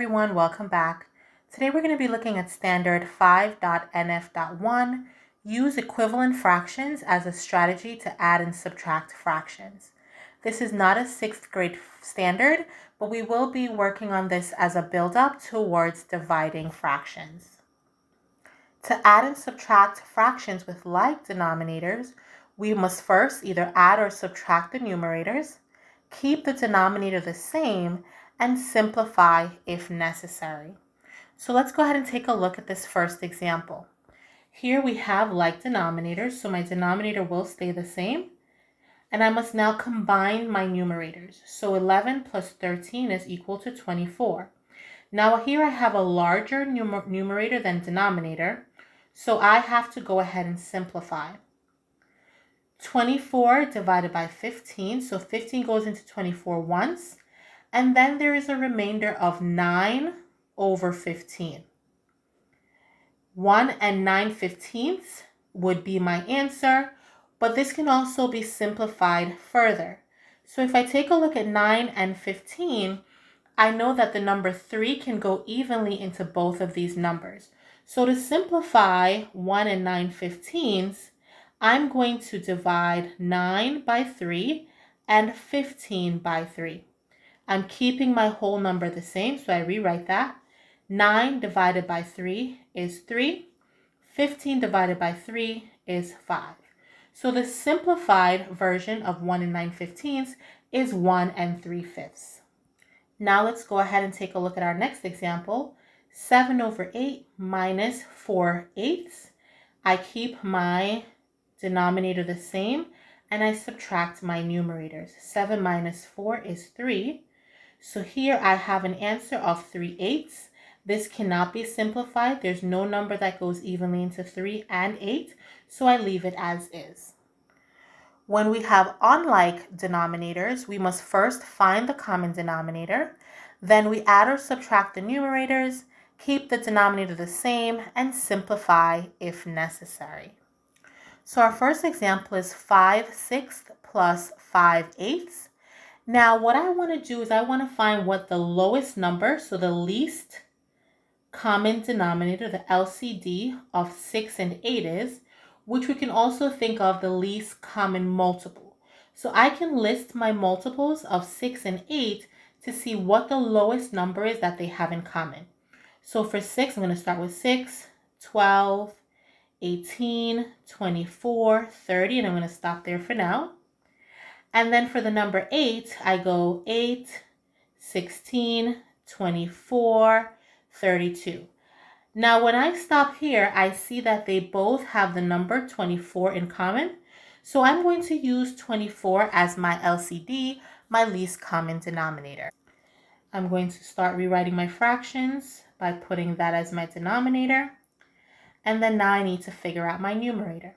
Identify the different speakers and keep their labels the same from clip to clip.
Speaker 1: everyone, welcome back. Today we're going to be looking at standard 5.nf.1, use equivalent fractions as a strategy to add and subtract fractions. This is not a 6th grade standard, but we will be working on this as a build-up towards dividing fractions. To add and subtract fractions with like denominators, we must first either add or subtract the numerators, keep the denominator the same, and simplify if necessary. So let's go ahead and take a look at this first example. Here we have like denominators, so my denominator will stay the same. And I must now combine my numerators. So 11 plus 13 is equal to 24. Now here I have a larger numerator than denominator, so I have to go ahead and simplify. 24 divided by 15, so 15 goes into 24 once, and then there is a remainder of 9 over 15. 1 and 9/15 would be my answer, but this can also be simplified further. So if I take a look at 9 and 15, I know that the number 3 can go evenly into both of these numbers. So to simplify 1 and 9/15, I'm going to divide 9 by 3 and 15 by 3. I'm keeping my whole number the same, so I rewrite that. 9 divided by 3 is 3. 15 divided by 3 is 5. So the simplified version of 1 and 9/15 is 1 and 3/5. Now let's go ahead and take a look at our next example. 7 over 8 minus 4/8. I keep my denominator the same, and I subtract my numerators. 7 minus 4 is 3. So here I have an answer of 3/8. This cannot be simplified. There's no number that goes evenly into 3 and 8, so I leave it as is. When we have unlike denominators, we must first find the common denominator, then we add or subtract the numerators, keep the denominator the same, and simplify if necessary. So our first example is 5/6 plus 5/8. Now what I want to do is I want to find what the lowest number, so the least common denominator, the LCD of 6 and 8 is, which we can also think of the least common multiple. So I can list my multiples of 6 and 8 to see what the lowest number is that they have in common. So for 6, I'm going to start with 6, 12, 18, 24, 30, and I'm going to stop there for now. And then for the number 8, I go 8, 16, 24, 32. Now when I stop here, I see that they both have the number 24 in common. So I'm going to use 24 as my LCD, my least common denominator. I'm going to start rewriting my fractions by putting that as my denominator. And then now I need to figure out my numerator.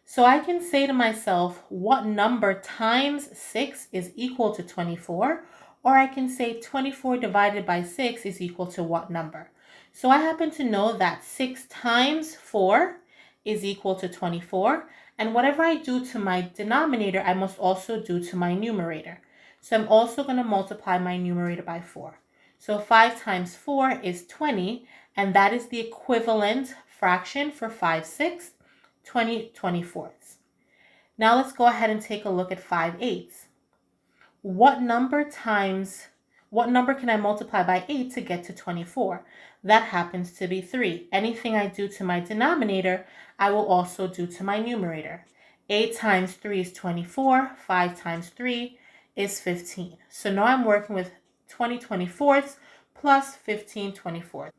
Speaker 1: So I can say to myself, what number times 6 is equal to 24? Or I can say 24 divided by 6 is equal to what number? So I happen to know that 6 times 4 is equal to 24. And whatever I do to my denominator, I must also do to my numerator. So I'm also going to multiply my numerator by 4. So 5 times 4 is 20, and that is the equivalent fraction for 5/6. 20 24ths. Now let's go ahead and take a look at 5/8. What number can I multiply by 8 to get to 24? That happens to be 3. Anything I do to my denominator, I will also do to my numerator. 8 times 3 is 24. 5 times 3 is 15. So now I'm working with 20 24ths plus 15 24ths.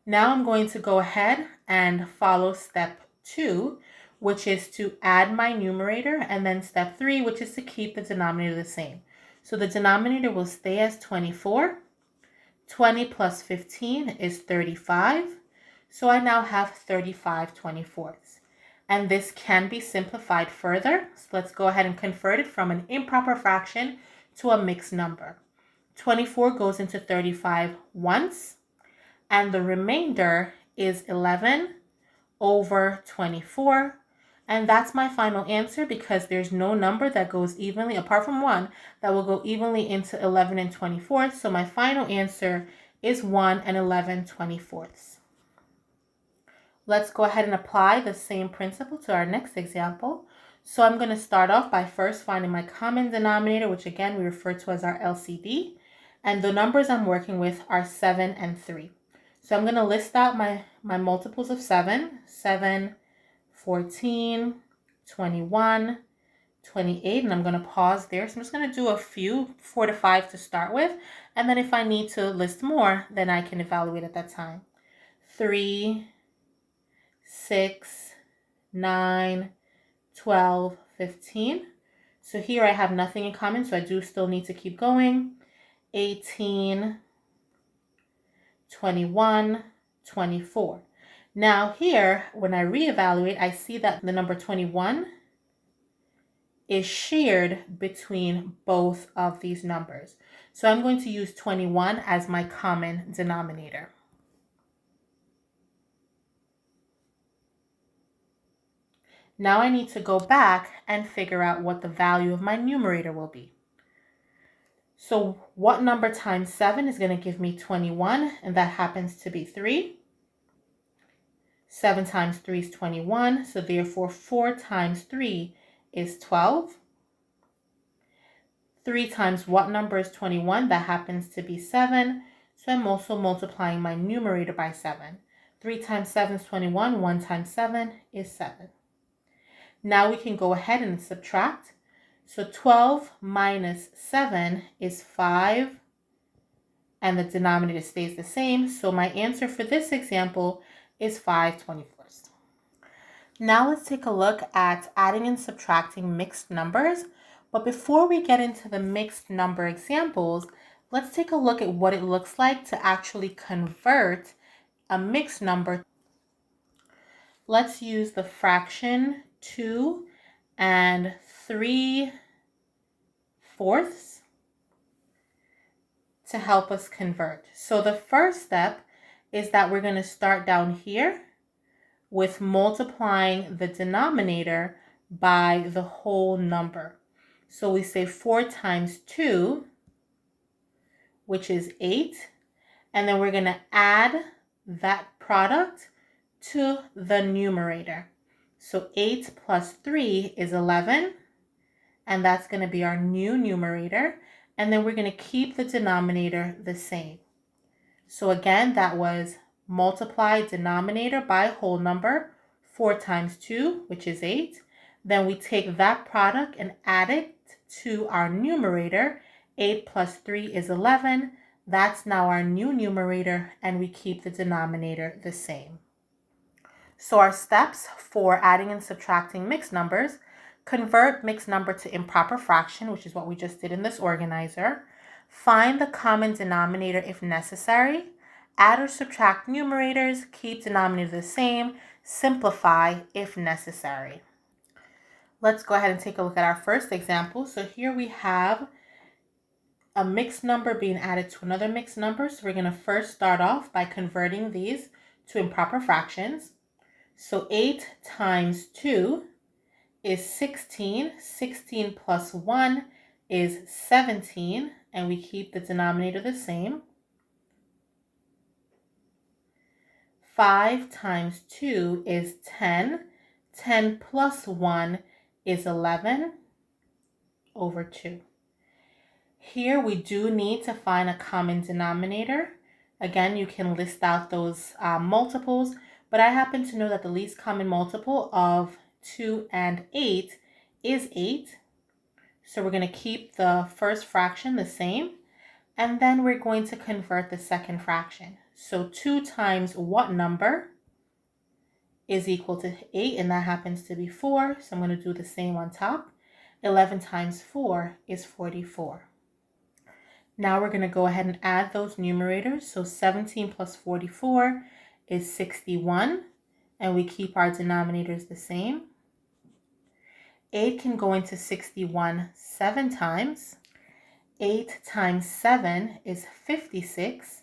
Speaker 1: Now I'm going to go ahead and follow step 2, which is to add my numerator, and then step 3, which is to keep the denominator the same. So the denominator will stay as 24. 20 plus 15 is 35. So I now have 35 24ths. And this can be simplified further. So let's go ahead and convert it from an improper fraction to a mixed number. 24 goes into 35 once, and the remainder is 11 over 24. And that's my final answer because there's no number that goes evenly, apart from 1, that will go evenly into 11 and 24. So my final answer is 1 and 11/24. Let's go ahead and apply the same principle to our next example. So I'm going to start off by first finding my common denominator, which again we refer to as our LCD. And the numbers I'm working with are 7 and 3. So I'm going to list out my multiples of 7. 7, 14, 21, 28, and I'm going to pause there. So I'm just going to do a few, 4 to 5 to start with. And then if I need to list more, then I can evaluate at that time. 3, 6, 9, 12, 15. So here I have nothing in common, so I do still need to keep going. 18, 21, 24. Now here, when I reevaluate, I see that the number 21 is shared between both of these numbers. So I'm going to use 21 as my common denominator. Now I need to go back and figure out what the value of my numerator will be. So what number times 7 is going to give me 21, and that happens to be 3. 7 times 3 is 21, so therefore 4 times 3 is 12. 3 times what number is 21? That happens to be 7, so I'm also multiplying my numerator by 7. 3 times 7 is 21, 1 times 7 is 7. Now we can go ahead and subtract. So 12 minus 7 is 5, and the denominator stays the same. So my answer for this example is 5/24. Now let's take a look at adding and subtracting mixed numbers. But before we get into the mixed number examples, let's take a look at what it looks like to actually convert a mixed number. Let's use the fraction 2 and 3/4 to help us convert. So the first step is that we're going to start down here with multiplying the denominator by the whole number. So we say 4 times 2, which is 8, and then we're going to add that product to the numerator. So 8 plus 3 is 11, and that's going to be our new numerator, and then we're going to keep the denominator the same. So again, that was multiply denominator by whole number, 4 times 2, which is 8. Then we take that product and add it to our numerator. 8 plus 3 is 11. That's now our new numerator, and we keep the denominator the same. So our steps for adding and subtracting mixed numbers: convert mixed number to improper fraction, which is what we just did in this organizer. Find the common denominator if necessary. Add or subtract numerators, keep denominator the same, simplify if necessary. Let's go ahead and take a look at our first example. So here we have a mixed number being added to another mixed number. So we're going to first start off by converting these to improper fractions. So 8 times 2 is 16. 16 plus 1 is 17, and we keep the denominator the same. 5 times 2 is 10. 10 plus 1 is 11 over 2. Here we do need to find a common denominator. Again, you can list out those multiples, but I happen to know that the least common multiple of 2 and 8 is 8. So we're going to keep the first fraction the same, and then we're going to convert the second fraction. So 2 times what number is equal to 8, and that happens to be 4. So I'm going to do the same on top. 11 times 4 is 44. Now we're going to go ahead and add those numerators. So 17 plus 44 is 61, and we keep our denominators the same. 8 can go into 61 7 times. 8 times 7 is 56.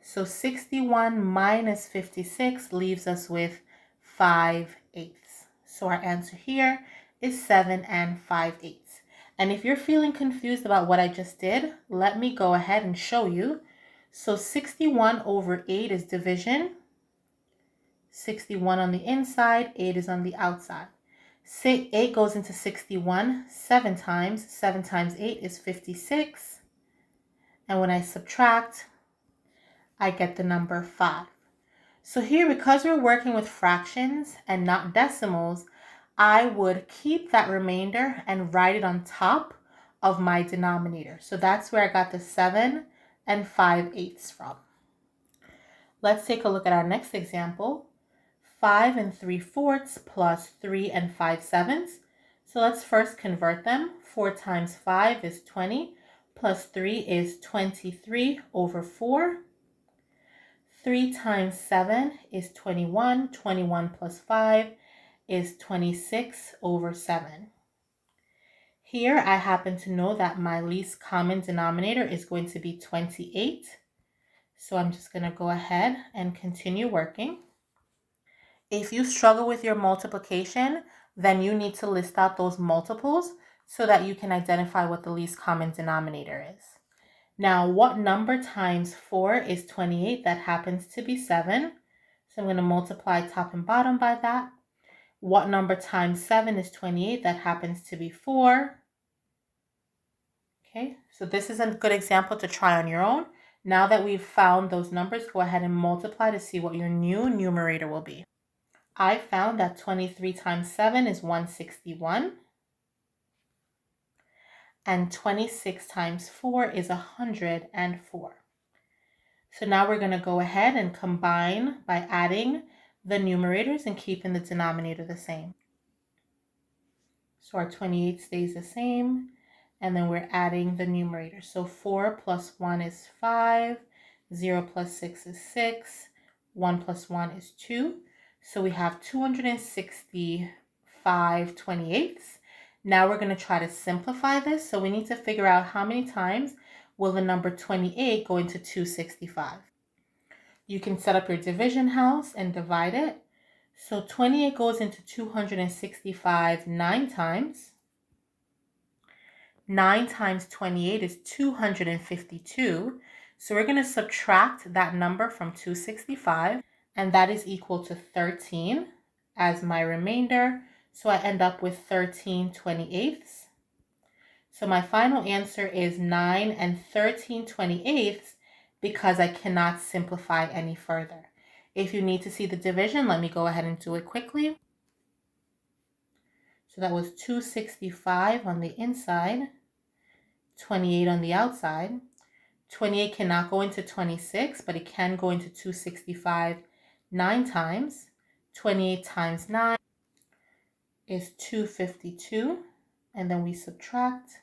Speaker 1: So 61 minus 56 leaves us with 5/8. So our answer here is 7 and 5/8. And if you're feeling confused about what I just did, let me go ahead and show you. So 61 over 8 is division. 61 on the inside, 8 is on the outside. 8 goes into 61 7 times. 7 times 8 is 56. And when I subtract, I get the number 5. So here, because we're working with fractions and not decimals, I would keep that remainder and write it on top of my denominator. So that's where I got the 7 and 5/8 from. Let's take a look at our next example. 5 and 3/4 plus 3 and 5/7. So let's first convert them. 4 times 5 is 20, plus 3 is 23 over 4. 3 times 7 is 21. 21 plus 5 is 26 over 7. Here I happen to know that my least common denominator is going to be 28. So I'm just going to go ahead and continue working. If you struggle with your multiplication, then you need to list out those multiples so that you can identify what the least common denominator is. Now, what number times 4 is 28? That happens to be 7. So I'm going to multiply top and bottom by that. What number times 7 is 28? That happens to be 4. Okay, so this is a good example to try on your own. Now that we've found those numbers, go ahead and multiply to see what your new numerator will be. I found that 23 times 7 is 161. And 26 times 4 is 104. So now we're going to go ahead and combine by adding the numerators and keeping the denominator the same. So our 28 stays the same, and then we're adding the numerator. So 4 plus 1 is 5, 0 plus 6 is 6, 1 plus 1 is 2. So we have 265 28ths. Now we're going to try to simplify this. So we need to figure out how many times will the number 28 go into 265. You can set up your division house and divide it. So 28 goes into 265 9 times. 9 times 28 is 252. So we're going to subtract that number from 265, and that is equal to 13 as my remainder. So I end up with 13 28ths. So my final answer is 9 and 13 28ths because I cannot simplify any further. If you need to see the division, let me go ahead and do it quickly. So that was 265 on the inside, 28 on the outside. 28 cannot go into 26, but it can go into 265 9 times. 28 times 9 is 252, and then we subtract.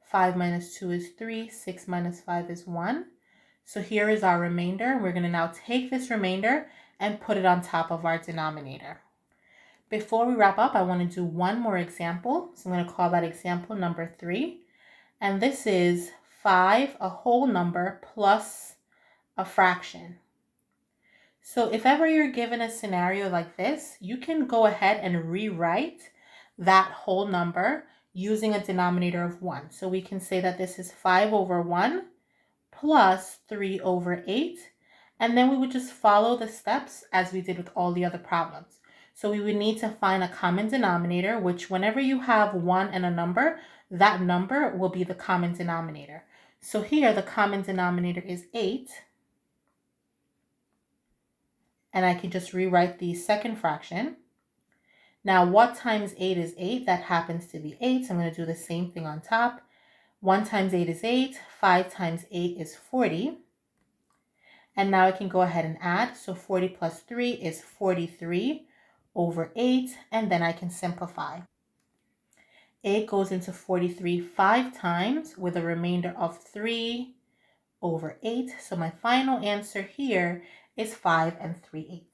Speaker 1: 5 minus 2 is 3, 6 minus 5 is 1. So here is our remainder. We're going to now take this remainder and put it on top of our denominator. Before we wrap up, I want to do one more example. So I'm going to call that example number 3. And this is 5, a whole number, plus a fraction. So if ever you're given a scenario like this, you can go ahead and rewrite that whole number using a denominator of 1. So we can say that this is 5 over 1 plus 3 over 8. And then we would just follow the steps as we did with all the other problems. So we would need to find a common denominator, which whenever you have 1 and a number, that number will be the common denominator. So here the common denominator is 8. And I can just rewrite the second fraction. Now, what times 8 is 8? That happens to be 8. So I'm going to do the same thing on top. 1 times 8 is 8. 5 times 8 is 40. And now I can go ahead and add. So 40 plus 3 is 43 over 8. And then I can simplify. 8 goes into 43 5 times with a remainder of 3 over 8. So my final answer here is 5 and 3/8.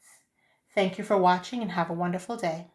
Speaker 1: Thank you for watching and have a wonderful day.